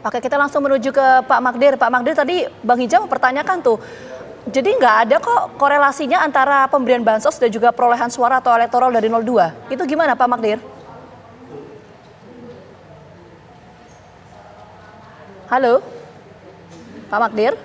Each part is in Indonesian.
Oke, kita langsung menuju ke Pak Magdir. Pak Magdir, tadi Bang Hijau mempertanyakan tuh, jadi nggak ada kok korelasinya antara pemberian bansos dan juga perolehan suara atau elektoral dari 02. Itu gimana Pak Magdir? Halo, Pak Magdir?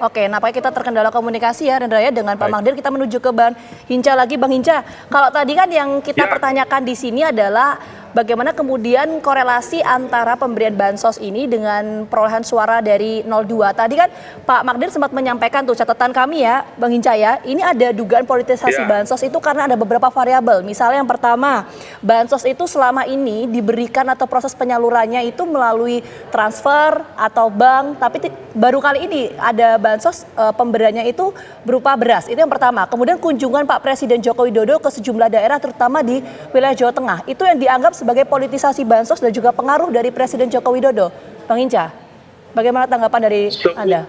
Oke, nampaknya kita terkendala komunikasi ya Rendra ya dengan Pak Magdir. Kita menuju ke Bang Hinca lagi. Bang Hinca, kalau tadi kan yang kita pertanyakan di sini adalah bagaimana kemudian korelasi antara pemberian bansos ini dengan perolehan suara dari 02. Tadi kan Pak Magdir sempat menyampaikan tuh catatan kami ya Bang Hinca ya, ini ada dugaan politisasi bansos itu karena ada beberapa variabel. Misalnya yang pertama, bansos itu selama ini diberikan atau proses penyalurannya itu melalui transfer atau bank, tapi baru kali ini ada bansos pemberiannya itu berupa beras. Itu yang pertama. Kemudian kunjungan Pak Presiden Joko Widodo ke sejumlah daerah terutama di wilayah Jawa Tengah. Itu yang dianggap sebagai politisasi bansos dan juga pengaruh dari Presiden Joko Widodo. Bang Hinca, bagaimana tanggapan dari Anda?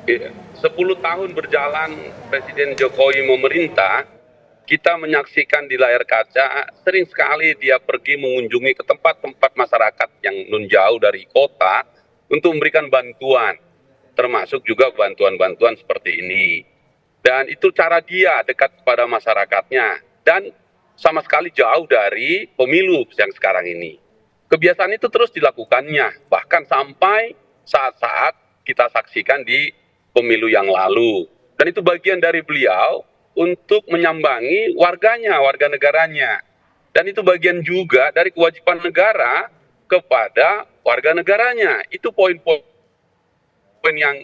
10 tahun berjalan Presiden Jokowi memerintah, kita menyaksikan di layar kaca sering sekali dia pergi mengunjungi ke tempat-tempat masyarakat yang non jauh dari kota untuk memberikan bantuan, termasuk juga bantuan-bantuan seperti ini. Dan itu cara dia dekat kepada masyarakatnya dan sama sekali jauh dari pemilu yang sekarang ini. Kebiasaan itu terus dilakukannya, bahkan sampai saat-saat kita saksikan di pemilu yang lalu. Dan itu bagian dari beliau untuk menyambangi warganya, warga negaranya. Dan itu bagian juga dari kewajiban negara kepada warga negaranya. Itu poin-poin yang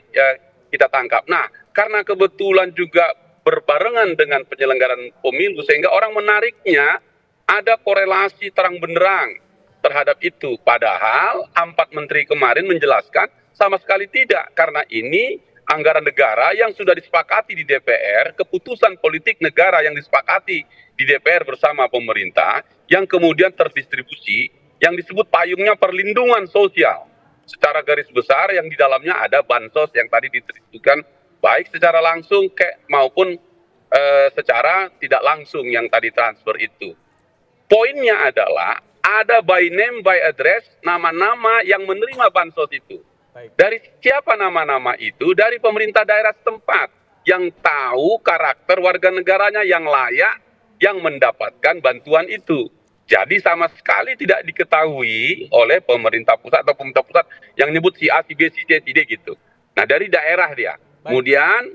kita tangkap. Nah, karena kebetulan juga berbarengan dengan penyelenggaraan pemilu, sehingga orang menariknya ada korelasi terang benderang terhadap itu. Padahal 4 menteri kemarin menjelaskan sama sekali tidak, karena ini anggaran negara yang sudah disepakati di DPR, keputusan politik negara yang disepakati di DPR bersama pemerintah, yang kemudian terdistribusi, yang disebut payungnya perlindungan sosial. Secara garis besar yang di dalamnya ada bansos yang tadi didistribusikan baik secara langsung maupun secara tidak langsung yang tadi transfer itu. Poinnya adalah ada by name, by address, nama-nama yang menerima bansos itu. Dari siapa nama-nama itu? Dari pemerintah daerah setempat yang tahu karakter warga negaranya yang layak yang mendapatkan bantuan itu. Jadi sama sekali tidak diketahui oleh pemerintah pusat atau pemerintah pusat yang nyebut si A, si B, si C, si D gitu. Nah dari daerah dia. Kemudian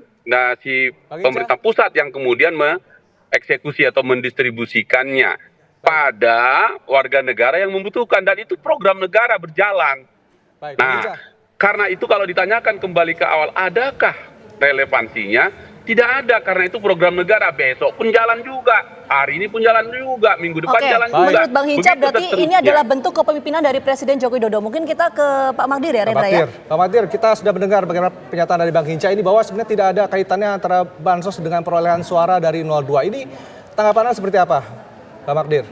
si pemerintah pusat yang kemudian mengeksekusi atau mendistribusikannya pada warga negara yang membutuhkan. Dan itu program negara berjalan. Nah karena itu kalau ditanyakan kembali ke awal, adakah relevansinya? Tidak ada, karena itu program negara. Besok pun jalan juga, hari ini pun jalan juga, minggu depan jalan juga. Menurut Bang Hinca berarti ini adalah bentuk kepemimpinan dari Presiden Joko Widodo. Mungkin kita ke Pak Magdir ya, Rendra ya. Pak Magdir, kita sudah mendengar bagaimana pernyataan dari Bang Hinca ini bahwa sebenarnya tidak ada kaitannya antara bansos dengan perolehan suara dari 02. Ini tanggapannya seperti apa, Pak Magdir?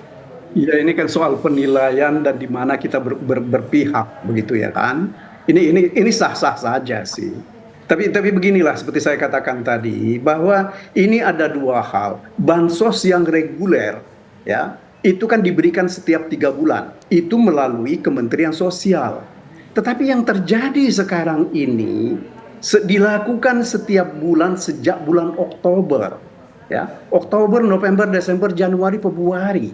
Ya ini kan soal penilaian dan di mana kita berpihak begitu ya kan. Ini sah-sah saja sih. Tapi beginilah seperti saya katakan tadi bahwa ini ada 2 hal. Bansos yang reguler ya itu kan diberikan setiap 3 bulan. Itu melalui Kementerian Sosial. Tetapi yang terjadi sekarang ini dilakukan setiap bulan sejak bulan Oktober. Ya, Oktober, November, Desember, Januari, Februari.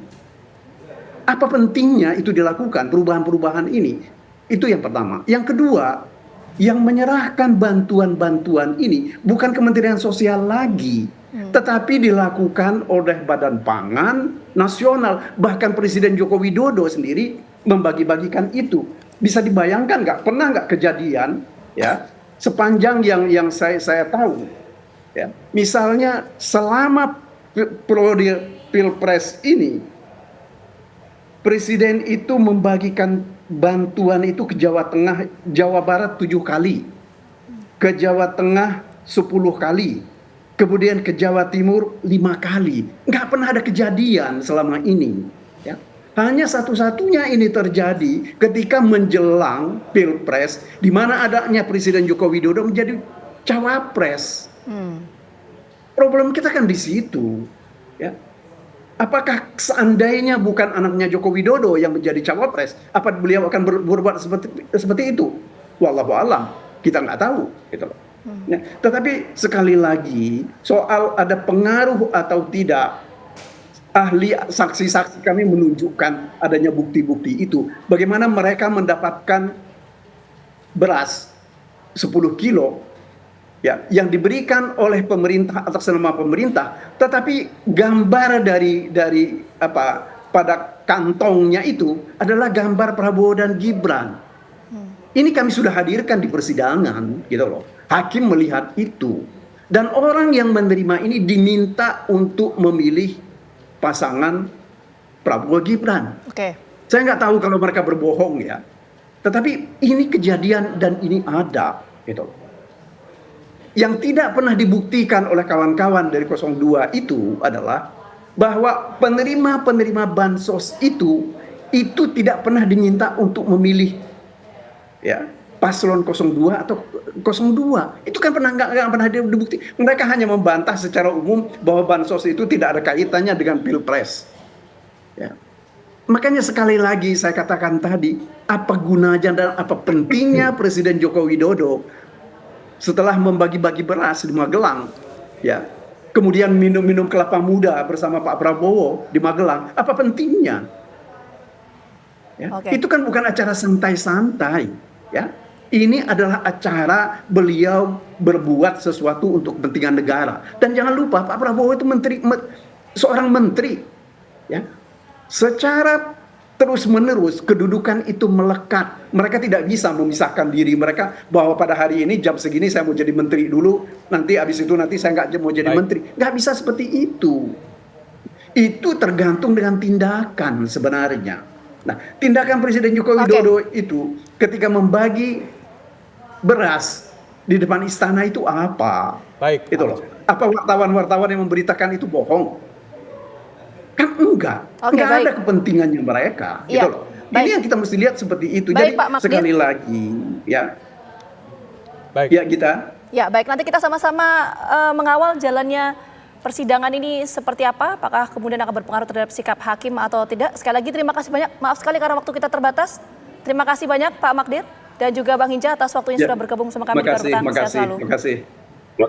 Apa pentingnya itu dilakukan perubahan-perubahan ini? Itu yang pertama. Yang kedua, yang menyerahkan bantuan-bantuan ini bukan Kementerian Sosial lagi, tetapi dilakukan oleh Badan Pangan Nasional. Bahkan Presiden Joko Widodo sendiri membagi-bagikan itu. Bisa dibayangkan nggak? Pernah nggak kejadian ya sepanjang yang saya tahu ya. Misalnya selama periode Pilpres ini Presiden itu membagikan bantuan itu ke Jawa Tengah, Jawa Barat 7 kali, ke Jawa Tengah 10 kali, kemudian ke Jawa Timur 5 kali. Nggak pernah ada kejadian selama ini. Ya. Hanya satu-satunya ini terjadi ketika menjelang Pilpres, di mana adanya Presiden Joko Widodo menjadi cawapres. Problem kita kan di situ. Ya. Apakah seandainya bukan anaknya Joko Widodo yang menjadi cawapres, apa beliau akan berbuat seperti itu? Wallahu alam, kita nggak tahu, gitu loh. Nah, tetapi sekali lagi soal ada pengaruh atau tidak, ahli saksi-saksi kami menunjukkan adanya bukti-bukti itu. Bagaimana mereka mendapatkan beras 10 kilo ya yang diberikan oleh pemerintah atas nama pemerintah, tetapi gambar dari apa pada kantongnya itu adalah gambar Prabowo dan Gibran. Ini kami sudah hadirkan di persidangan, gitu loh. Hakim melihat itu, dan orang yang menerima ini diminta untuk memilih pasangan Prabowo Gibran. Oke. Saya nggak tahu kalau mereka berbohong ya, tetapi ini kejadian dan ini ada, gitu loh. Yang tidak pernah dibuktikan oleh kawan-kawan dari 02 itu adalah bahwa penerima-penerima bansos itu tidak pernah diminta untuk memilih ya paslon 02 atau 02. Itu kan nggak pernah dibukti. Mereka hanya membantah secara umum bahwa bansos itu tidak ada kaitannya dengan pilpres. Ya. Makanya sekali lagi saya katakan tadi, apa gunanya dan apa pentingnya Presiden Joko Widodo setelah membagi-bagi beras di Magelang, ya, kemudian minum-minum kelapa muda bersama Pak Prabowo di Magelang, apa pentingnya? Ya, itu kan bukan acara santai-santai, ya. Ini adalah acara beliau berbuat sesuatu untuk kepentingan negara. Dan jangan lupa Pak Prabowo itu seorang menteri, ya. Secara terus-menerus kedudukan itu melekat. Mereka tidak bisa memisahkan diri mereka bahwa pada hari ini jam segini saya mau jadi menteri dulu, nanti habis itu nanti saya nggak mau jadi menteri. Nggak bisa seperti itu. Itu tergantung dengan tindakan sebenarnya. Nah, tindakan Presiden Joko Widodo itu ketika membagi beras di depan istana itu apa? Baik. Itu loh. Apa wartawan-wartawan yang memberitakan itu bohong? Kan enggak ada kepentingannya mereka, gitu loh. Ini yang kita mesti lihat seperti itu. Baik, Jadi Pak Magdir, sekali lagi, ya, baik. Ya kita. Ya baik, nanti kita sama-sama mengawal jalannya persidangan ini seperti apa. Apakah kemudian akan berpengaruh terhadap sikap hakim atau tidak? Sekali lagi terima kasih banyak. Maaf sekali karena waktu kita terbatas. Terima kasih banyak Pak Magdir dan juga Bang Hinca atas waktunya sudah bergabung sama kami di Rutan. Sehat selalu. Terima kasih.